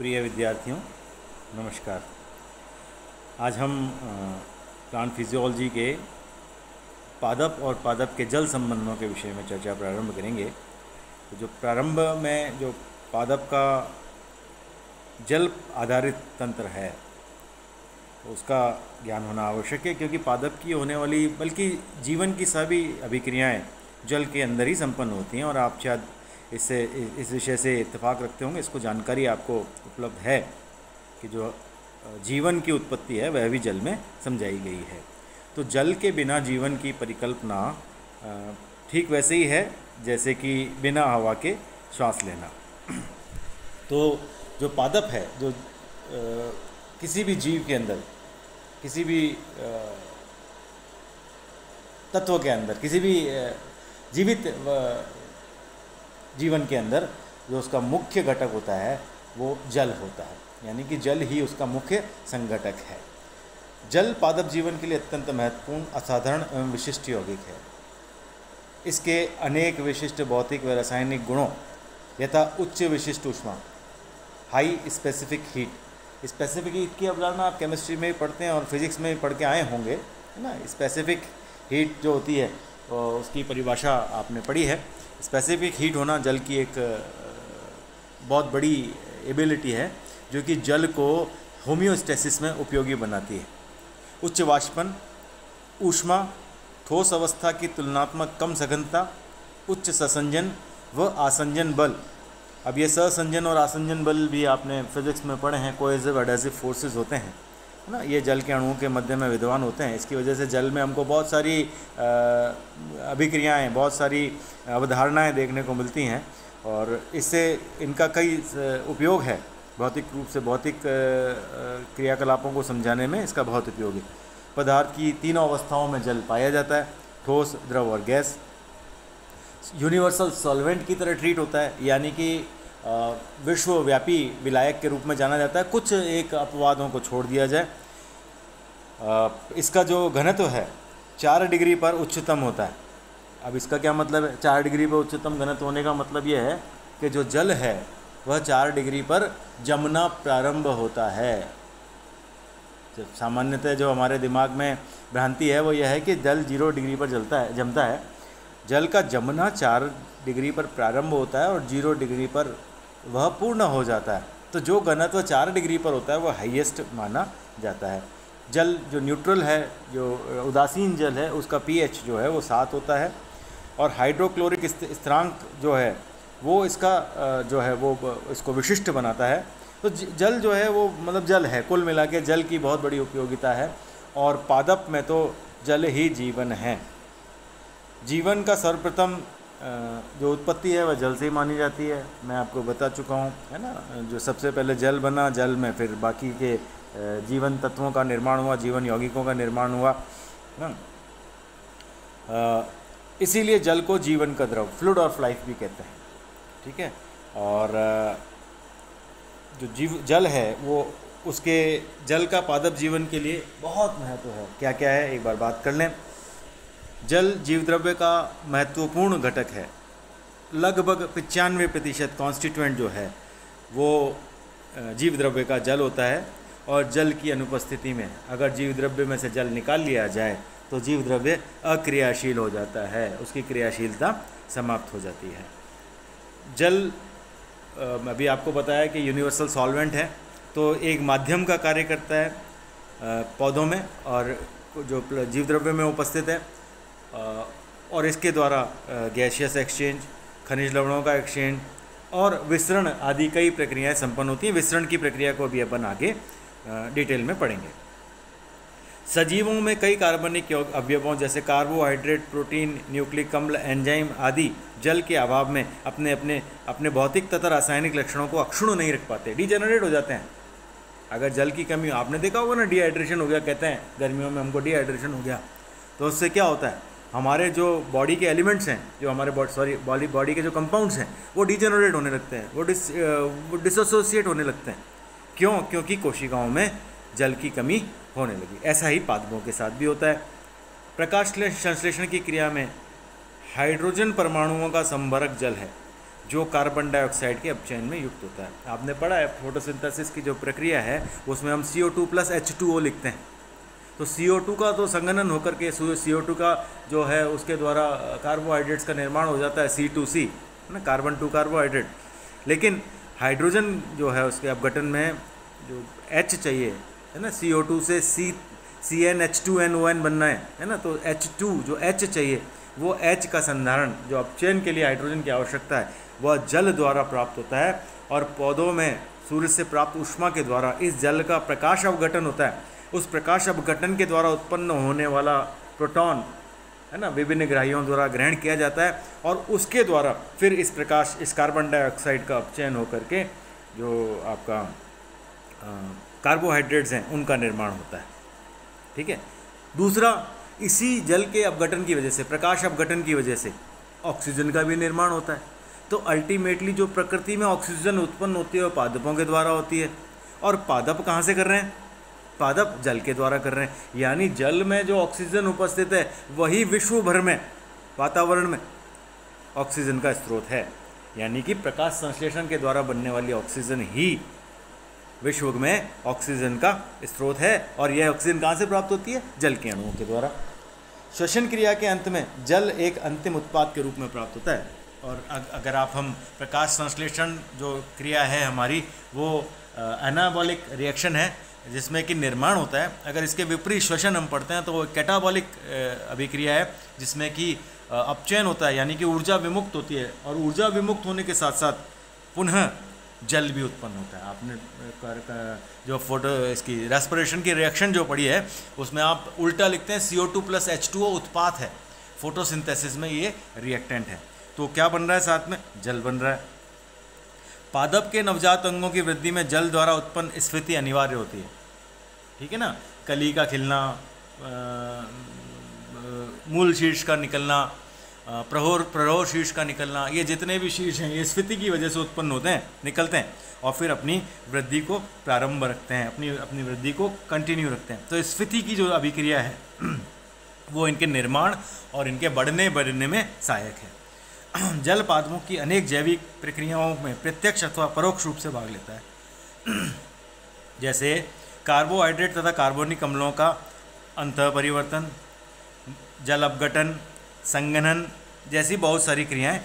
प्रिय विद्यार्थियों, नमस्कार। आज हम प्लांट फिजियोलॉजी के पादप और पादप के जल संबंधों के विषय में चर्चा प्रारंभ करेंगे। तो जो प्रारंभ में जो पादप का जल आधारित तंत्र है तो उसका ज्ञान होना आवश्यक है, क्योंकि पादप की होने वाली बल्कि जीवन की सभी अभिक्रियाएं जल के अंदर ही संपन्न होती हैं। और आप शायद इस विषय से इत्तेफाक रखते होंगे, इसको जानकारी आपको उपलब्ध है कि जो जीवन की उत्पत्ति है वह भी जल में समझाई गई है। तो जल के बिना जीवन की परिकल्पना ठीक वैसे ही है जैसे कि बिना हवा के श्वास लेना। तो जो पादप है, जो किसी भी जीव के अंदर, किसी भी तत्व के अंदर, किसी भी जीवित जीवन के अंदर जो उसका मुख्य घटक होता है वो जल होता है, यानी कि जल ही उसका मुख्य संघटक है। जल पादप जीवन के लिए अत्यंत महत्वपूर्ण, असाधारण एवं विशिष्ट यौगिक है। इसके अनेक विशिष्ट भौतिक व रासायनिक गुणों यथा उच्च विशिष्ट ऊष्मा, high specific heat. Specific heat की अवधारणा आप केमिस्ट्री में भी पढ़ते हैं और फिजिक्स में भी पढ़ के आए होंगे, है ना। स्पेसिफिक हीट जो होती है उसकी परिभाषा आपने पढ़ी है। स्पेसिफिक हीट होना जल की एक बहुत बड़ी एबिलिटी है, जो कि जल को होम्योस्टेसिस में उपयोगी बनाती है। उच्च वाष्पन, ऊष्मा, ठोस अवस्था की तुलनात्मक कम सघनता, उच्च ससंजन व आसंजन बल। अब ये ससंजन और आसंजन बल भी आपने फिजिक्स में पढ़े हैं, कोहेसिव एडहेसिव फोर्सेस होते हैं, है ना। ये जल के अणुओं के मध्य में विद्यमान होते हैं। इसकी वजह से जल में हमको बहुत सारी अभिक्रियाएं, बहुत सारी अवधारणाएं देखने को मिलती हैं, और इससे इनका कई उपयोग है। भौतिक रूप से भौतिक क्रियाकलापों को समझाने में इसका बहुत उपयोग है। पदार्थ की तीनों अवस्थाओं में जल पाया जाता है, ठोस, द्रव और गैस। यूनिवर्सल सॉल्वेंट की तरह ट्रीट होता है, यानी कि विश्वव्यापी विलायक के रूप में जाना जाता है। कुछ एक अपवादों को छोड़ दिया जाए, इसका जो घनत्व है 4 डिग्री पर उच्चतम होता है। अब इसका क्या मतलब है? 4 डिग्री पर उच्चतम घनत्व होने का मतलब यह है कि जो जल है वह 4 डिग्री पर जमना प्रारंभ होता है। जब सामान्यतः जो हमारे दिमाग में भ्रांति है वो यह है कि जल 0 डिग्री पर जमता है। जल का जमना 4 डिग्री पर प्रारंभ होता है और 0 डिग्री पर वह पूर्ण हो जाता है। तो जो घनत्व 4 डिग्री पर होता है वह हाईएस्ट माना जाता है। जल जो न्यूट्रल है, जो उदासीन जल है, उसका पीएच जो है वो 7 होता है, और हाइड्रोक्लोरिक स्थिरांक जो है वो इसका जो है वो इसको विशिष्ट बनाता है। तो जल जो है वो मतलब जल है, कुल मिला के जल की बहुत बड़ी उपयोगिता है। और पादप में तो जल ही जीवन है। जीवन का सर्वप्रथम जो उत्पत्ति है वह जल से ही मानी जाती है। मैं आपको बता चुका हूँ, है ना। जो सबसे पहले जल बना, जल में फिर बाकी के जीवन तत्वों का निर्माण हुआ, जीवन यौगिकों का निर्माण हुआ, ना। इसीलिए जल को जीवन का द्रव, फ्लूइड ऑफ लाइफ भी कहते हैं, ठीक है। और जो जल है वो उसके जल का पादप जीवन के लिए बहुत महत्व है। क्या क्या है एक बार बात कर लें। जल जीव द्रव्य का महत्वपूर्ण घटक है। लगभग 95% कॉन्स्टिट्यूएंट जो है वो जीव द्रव्य का जल होता है। और जल की अनुपस्थिति में अगर जीव द्रव्य में से जल निकाल लिया जाए तो जीव द्रव्य अक्रियाशील हो जाता है, उसकी क्रियाशीलता समाप्त हो जाती है। जल अभी आपको बताया कि यूनिवर्सल सॉल्वेंट है, तो एक माध्यम का कार्य करता है पौधों में और जो जीव द्रव्य में उपस्थित है, और इसके द्वारा गैसियस एक्सचेंज, खनिज लवणों का एक्सचेंज और विसरण आदि कई प्रक्रियाएं संपन्न होती हैं। विसरण की प्रक्रिया को भी अपन आगे डिटेल में पढ़ेंगे। सजीवों में कई कार्बनिक अवयवों जैसे कार्बोहाइड्रेट, प्रोटीन, न्यूक्लिक अम्ल, एंजाइम आदि जल के अभाव में अपने भौतिक तथा रासायनिक लक्षणों को अक्षुण्ण नहीं रख पाते, डिजेनरेट हो जाते हैं। अगर जल की कमी, आपने देखा होगा ना, डिहाइड्रेशन हो गया, कहते हैं गर्मियों में हमको डिहाइड्रेशन हो गया, तो उससे क्या होता है, हमारे जो बॉडी के एलिमेंट्स हैं, जो हमारे बॉडी के जो कंपाउंड्स हैं वो डिजेनरेट होने लगते हैं, वो डिसोसिएट होने लगते हैं। क्यों? क्योंकि कोशिकाओं में जल की कमी होने लगी। ऐसा ही पादपों के साथ भी होता है। प्रकाश संश्लेषण की क्रिया में हाइड्रोजन परमाणुओं का संभरक जल है। जो कार्बन डाइऑक्साइड के अपचयन में युक्त होता है। आपने पढ़ा है फोटोसिंथेसिस की जो प्रक्रिया है उसमें हम CO2 प्लस H2O लिखते हैं। तो CO2 का तो संघनन होकर के CO2 का जो है उसके द्वारा कार्बोहाइड्रेट्स का निर्माण हो जाता है C2C, है ना, कार्बन टू कार्बोहाइड्रेट। लेकिन हाइड्रोजन जो है उसके अपघटन में जो H चाहिए, है ना, CO2 से CnH2nOn बनना है ना, तो H2 जो H चाहिए वो H का संधारण जो अपचयन के लिए हाइड्रोजन की आवश्यकता है वह जल द्वारा प्राप्त होता है। और पौधों में सूर्य से प्राप्त ऊष्मा के द्वारा इस जल का प्रकाश अपघटन होता है। उस प्रकाश अपघटन के द्वारा उत्पन्न होने वाला प्रोटॉन, है ना, विभिन्न ग्राहियों द्वारा ग्रहण किया जाता है और उसके द्वारा फिर इस कार्बन डाइऑक्साइड का अपचयन होकर के जो आपका कार्बोहाइड्रेट्स हैं उनका निर्माण होता है। ठीक है। दूसरा, इसी जल के अपघटन की वजह से, प्रकाश अपघटन की वजह से ऑक्सीजन का भी निर्माण होता है। तो अल्टीमेटली जो प्रकृति में ऑक्सीजन उत्पन्न होती है वो पादपों के द्वारा होती है। और पादप कहाँ से कर रहे हैं? पादप जल के द्वारा कर रहे हैं। यानी जल में जो ऑक्सीजन उपस्थित है वही विश्व भर में वातावरण में ऑक्सीजन का स्रोत है। यानी कि प्रकाश संश्लेषण के द्वारा बनने वाली ऑक्सीजन ही विश्व में ऑक्सीजन का स्रोत है। और यह ऑक्सीजन कहाँ से प्राप्त होती है? जल के अणुओं के द्वारा। श्वसन क्रिया के अंत में जल एक अंतिम उत्पाद के रूप में प्राप्त होता है। और अगर हम प्रकाश संश्लेषण जो क्रिया है हमारी वो एनाबॉलिक रिएक्शन है जिसमें कि निर्माण होता है। अगर इसके विपरीत श्वसन हम पढ़ते हैं तो वो कैटाबॉलिक अभिक्रिया है जिसमें कि अपचयन होता है, यानी कि ऊर्जा विमुक्त होती है। और ऊर्जा विमुक्त होने के साथ साथ पुनः जल भी उत्पन्न होता है। आपने जो इसकी रेस्पिरेशन की रिएक्शन जो पढ़ी है उसमें आप उल्टा लिखते हैं CO2 प्लस H2O उत्पाद है। फोटोसिंथेसिस में ये रिएक्टेंट है। तो क्या बन रहा है? साथ में जल बन रहा है। पादप के नवजात अंगों की वृद्धि में जल द्वारा उत्पन्न स्फीति अनिवार्य होती है। ठीक है ना। कली का खिलना, मूल शीर्ष का निकलना, प्ररोह शीर्ष का निकलना, ये जितने भी शीर्ष हैं ये स्फीति की वजह से उत्पन्न होते हैं, निकलते हैं और फिर अपनी वृद्धि को प्रारंभ रखते हैं, अपनी वृद्धि को कंटिन्यू रखते हैं। तो स्फीति की जो अभिक्रिया है वो इनके निर्माण और इनके बढ़ने में सहायक है। जल पादपों की अनेक जैविक प्रक्रियाओं में प्रत्यक्ष अथवा परोक्ष रूप से भाग लेता है। जैसे कार्बोहाइड्रेट तथा कार्बनिक अम्लों का अंतः परिवर्तन, जल अपघटन, संघनन जैसी बहुत सारी क्रियाएं